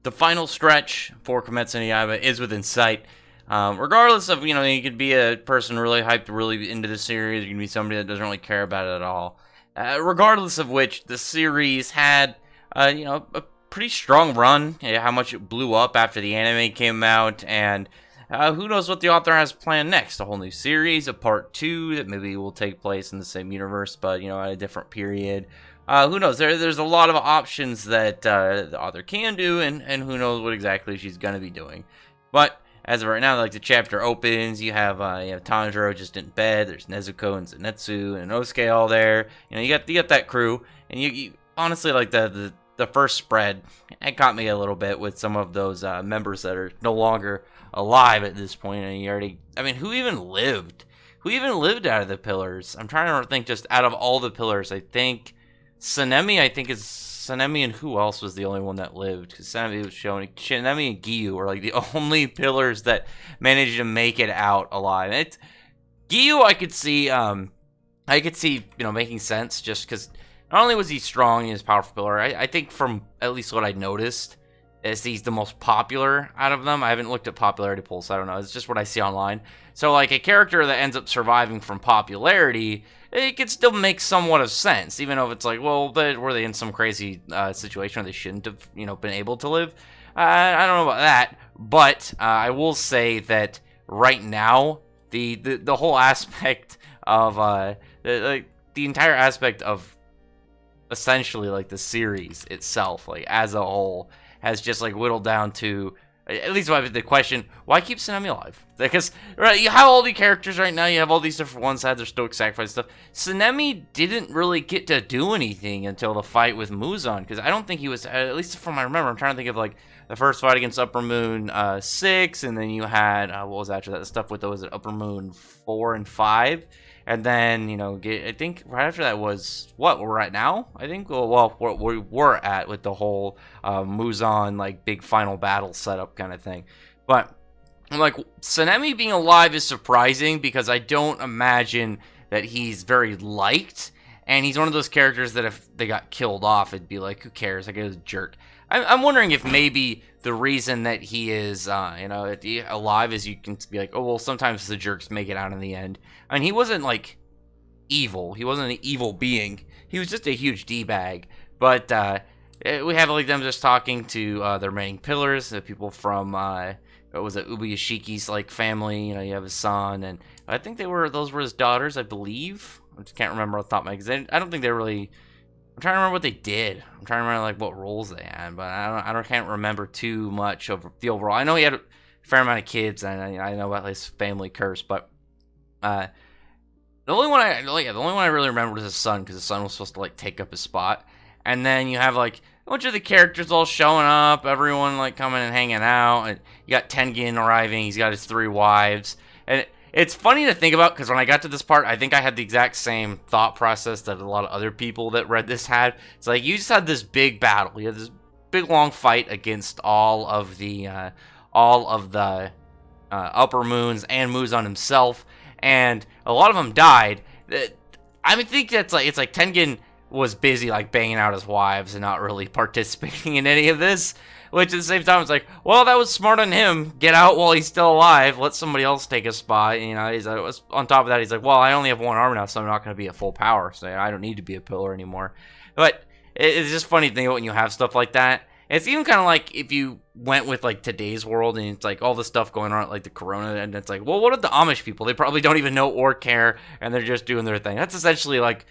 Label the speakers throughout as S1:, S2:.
S1: the final stretch for Kimetsu no Yaiba is within sight. Regardless of, you could be a person really hyped, really into the series, you can be somebody that doesn't really care about it at all. Regardless of which, the series had, a pretty strong run, how much it blew up after the anime came out, and who knows what the author has planned next. A whole new series, a part 2 that maybe will take place in the same universe, but, at a different period. Who knows? There's a lot of options that the author can do, and who knows what exactly she's going to be doing. But as of right now, like, the chapter opens, you have Tanjiro just in bed, there's Nezuko and Zenitsu and Inosuke all there. You got that crew, and you honestly, like, the first spread, it caught me a little bit with some of those members that are no longer alive at this point, and who even lived? Who even lived out of the pillars? I'm trying to think, just out of all the pillars, I think Sanemi, and who else was the only one that lived? Because Sanemi was showing, Sanemi and Giyu were like the only pillars that managed to make it out alive. Giyu, I could see, making sense, just because not only was he strong in his powerful pillar, I think from at least what I noticed, is he's the most popular out of them. I haven't looked at popularity polls, so I don't know. It's just what I see online. So, like, a character that ends up surviving from popularity, it could still make somewhat of sense, even though it's like, well, but were they in some crazy situation where they shouldn't have, been able to live? I don't know about that, but I will say that right now, the whole aspect of the entire aspect of essentially, like, the series itself, like, as a whole, has just, like, whittled down to, at least the question, why keep Sanemi alive? Because, right, you have all the characters right now, you have all these different ones that had their stoic sacrifice stuff. Sanemi didn't really get to do anything until the fight with Muzan, because I don't think he was, at least from what I remember, I'm trying to think of, like, the first fight against Upper Moon 6, and then you had, what was after that, the stuff with, was it Upper Moon 4 and 5? And then, I think right after that was what we're at now. I think, well, what we were at with the whole Muzan, like, big final battle setup kind of thing. But, like, Sanemi being alive is surprising because I don't imagine that he's very liked. And he's one of those characters that if they got killed off, it'd be like, who cares? Like, he's a jerk. I'm wondering if maybe the reason that he is, alive is you can be like, oh, well, sometimes the jerks make it out in the end. I mean, he wasn't, like, evil. He wasn't an evil being. He was just a huge D-bag. But we have, like, them just talking to the remaining pillars, the people from, Ubuyashiki's, like, family. You have his son, and I think those were his daughters, I believe. I just can't remember off the top of my head. I don't think they really... I'm trying to remember what they did. I'm trying to remember, like, what roles they had, but I can't remember too much of the overall. I know he had a fair amount of kids, and I know about his family curse, but the only one I really remember was his son, because his son was supposed to, like, take up his spot. And then you have, like, a bunch of the characters all showing up, everyone, like, coming and hanging out, and you got Tengen arriving. He's got his 3 wives, and it's funny to think about, because when I got to this part, I think I had the exact same thought process that a lot of other people that read this had. It's like, you just had this big battle. You had this big, long fight against all of the Upper Moons and Muzan himself, and a lot of them died. I think it's like Tengen was busy, like, banging out his wives and not really participating in any of this. Which at the same time, it's like, well, that was smart on him. Get out while he's still alive. Let somebody else take a spot. He's on top of that, he's like, well, I only have 1 arm now, so I'm not going to be at full power. So I don't need to be a pillar anymore. But it's just funny to think about when you have stuff like that. It's even kind of like if you went with, like, today's world, and it's like all the stuff going on, like the corona, and it's like, well, what are the Amish people? They probably don't even know or care, and they're just doing their thing. That's essentially like,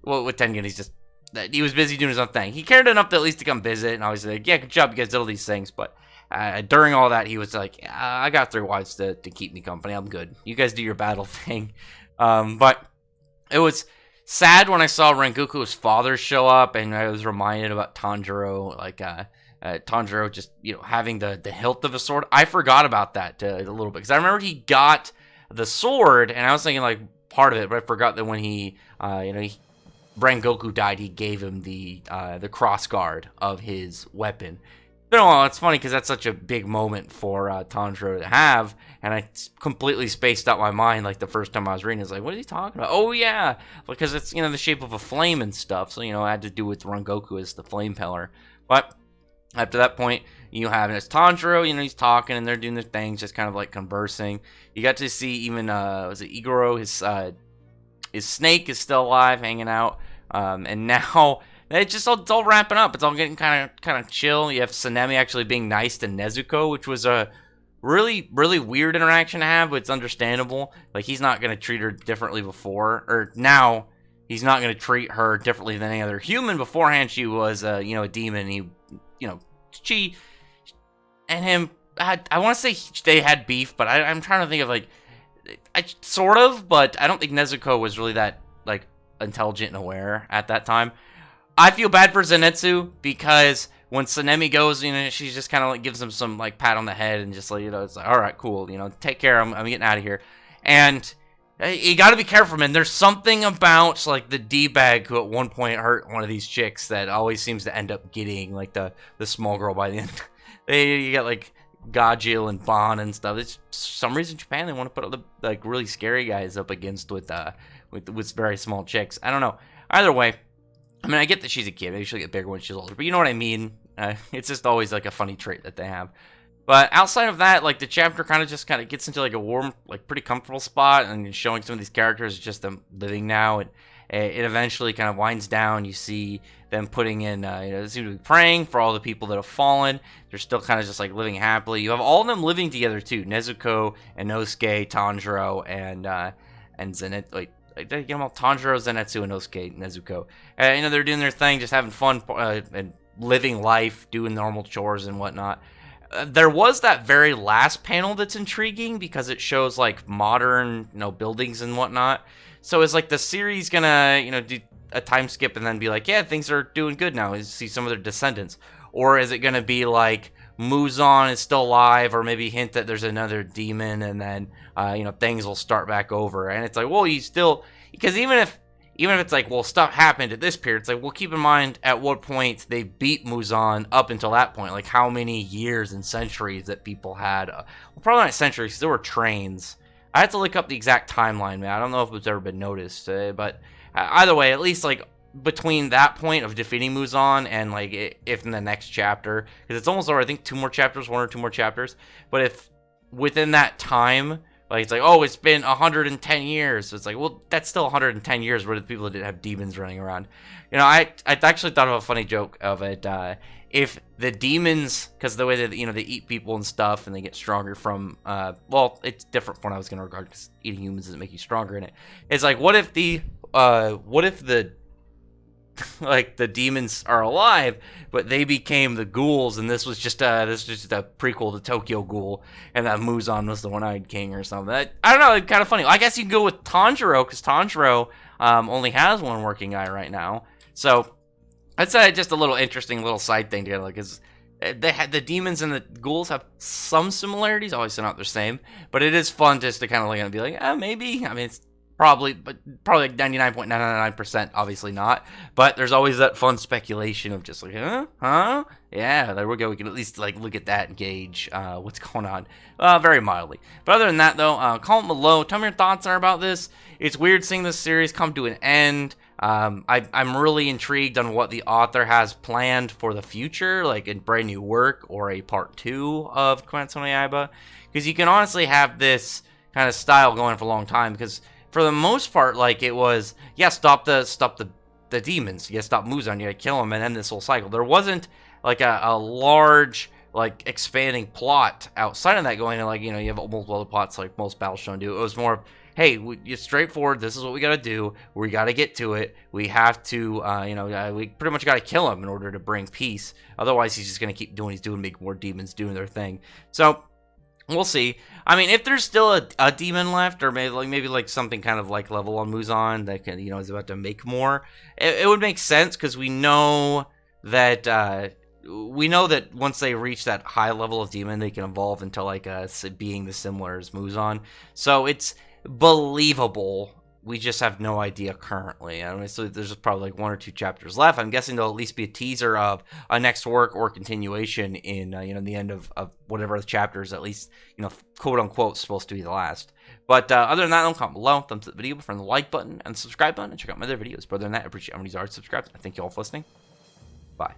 S1: well, with Tengen, he's just... that he was busy doing his own thing. He cared enough to at least to come visit, and I was like, yeah, good job, you guys did all these things, but during all that, he was like, I got 3 wives to keep me company, I'm good. You guys do your battle thing. But it was sad when I saw Rengoku's father show up, and I was reminded about Tanjiro, like, Tanjiro just, having the hilt of a sword. I forgot about that a little bit, because I remember he got the sword, and I was thinking, like, part of it, but I forgot that when he Rengoku died, he gave him the cross guard of his weapon. But well, it's funny because that's such a big moment for Tanjiro to have, and I completely spaced out my mind like the first time I was reading. It's like, what is he talking about? Oh yeah, because it's the shape of a flame and stuff. So it had to do with Rengoku as the flame pillar. But after that point, You have it's Tanjiro, he's talking and they're doing their things, just kind of like conversing. You got to see even was it Igoro, his snake is still alive, hanging out. And now it's all wrapping up. It's all getting kind of chill. You have Sanemi actually being nice to Nezuko, which was a really weird interaction to have, but it's understandable. Like, he's not gonna treat her differently before, or now he's not gonna treat her differently than any other human. Beforehand, she was a demon. And she and him I want to say they had beef, but I'm trying to think of sort of, but I don't think Nezuko was really that like intelligent and aware at that time. I feel bad for Zenitsu because when Sanemi goes, she just kind of like gives him some like pat on the head and just like, it's like, all right, cool, take care. I'm getting out of here. And you got to be careful, man. There's something about like the D-bag who at one point hurt one of these chicks that always seems to end up getting like the small girl by the end. You got like Gajil and Bon and stuff. It's for some reason Japan, they want to put all the like really scary guys up against with very small chicks. I don't know. Either way, I mean, I get that she's a kid. Maybe she'll get bigger when she's older. But you know what I mean? It's just always like a funny trait that they have. But outside of that, like the chapter kind of gets into like a warm, like pretty comfortable spot, and showing some of these characters just them living now. It eventually kind of winds down. You see them putting in, they seem to be praying for all the people that have fallen. They're still kind of just like living happily. You have all of them living together too: Nezuko, Inosuke, Tanjiro, and Zenitsu. Like they get them all: Tanjiro, Zenitsu, Inosuke, Nezuko. They're doing their thing, just having fun and living life, doing normal chores and whatnot. There was that very last panel that's intriguing because it shows like modern, buildings and whatnot. So is like the series gonna, do a time skip and then be like, yeah, things are doing good now? You see some of their descendants, or is it gonna be like Muzan is still alive, or maybe hint that there's another demon and then things will start back over? And it's like, well, you still, because even if it's like, well, stuff happened at this period, it's like, well, keep in mind at what point they beat Muzan up until that point. Like, how many years and centuries that people had. Well, probably not centuries, there were trains. I have to look up the exact timeline, man. I don't know if it's ever been noticed. But either way, at least, like, between that point of defeating Muzan and, like, if in the next chapter, because it's almost over, I think, 2 more chapters, 1 or 2 more chapters. But if within that time, like, it's like, oh, it's been 110 years. So it's like, well, that's still 110 years where the people that didn't have demons running around. I actually thought of a funny joke of it. If the demons, because the way that, they eat people and stuff and they get stronger from, well, it's different from what I was going to regard, because eating humans doesn't make you stronger in it. It's like, what if the like the demons are alive, but they became the ghouls, and this was just a prequel to Tokyo Ghoul, and that Muzan was the One-Eyed King or something. I don't know, it's kind of funny. I guess you can go with Tanjiro, because Tanjiro only has one working eye right now. So that's just a little interesting little side thing together, because the demons and the ghouls have some similarities, obviously not the same, but it is fun just to kind of like be like, maybe. I mean, it's probably like 99.999%, obviously not. But there's always that fun speculation of just like, huh? Yeah, there we go. We can at least like look at that and gauge what's going on, very mildly. But other than that, though, comment below. Tell me your thoughts are about this. It's weird seeing this series come to an end. I'm really intrigued on what the author has planned for the future, like in brand new work or a part 2 of Kimetsu no Yaiba, because you can honestly have this kind of style going for a long time, because for the most part, like, it was, yeah, stop the demons. You gotta stop Muzan, you gotta kill him, and end this whole cycle. There wasn't, like, a large, like, expanding plot outside of that going, and, like, you have multiple other plots like most Battle Shonen do. It was more of, hey, it's straightforward, this is what we gotta do, we gotta get to it, we have to, we pretty much gotta kill him in order to bring peace. Otherwise, he's just gonna keep doing what he's doing, make more demons doing their thing. So, we'll see. I mean, if there's still a demon left, or maybe like something kind of like level on Muzan that can, is about to make more, it would make sense, because we know that once they reach that high level of demon, they can evolve into like being the similar as Muzan. So it's believable. We just have no idea currently. I mean, so there's probably like 1 or 2 chapters left. I'm guessing there'll at least be a teaser of a next work or continuation in, the end of whatever the chapter is, at least, quote unquote, supposed to be the last. But other than that, don't comment below, thumbs up the video, friend the like button and the subscribe button, and check out my other videos. But other than that, I appreciate everybody's already subscribed. I thank you all for listening. Bye.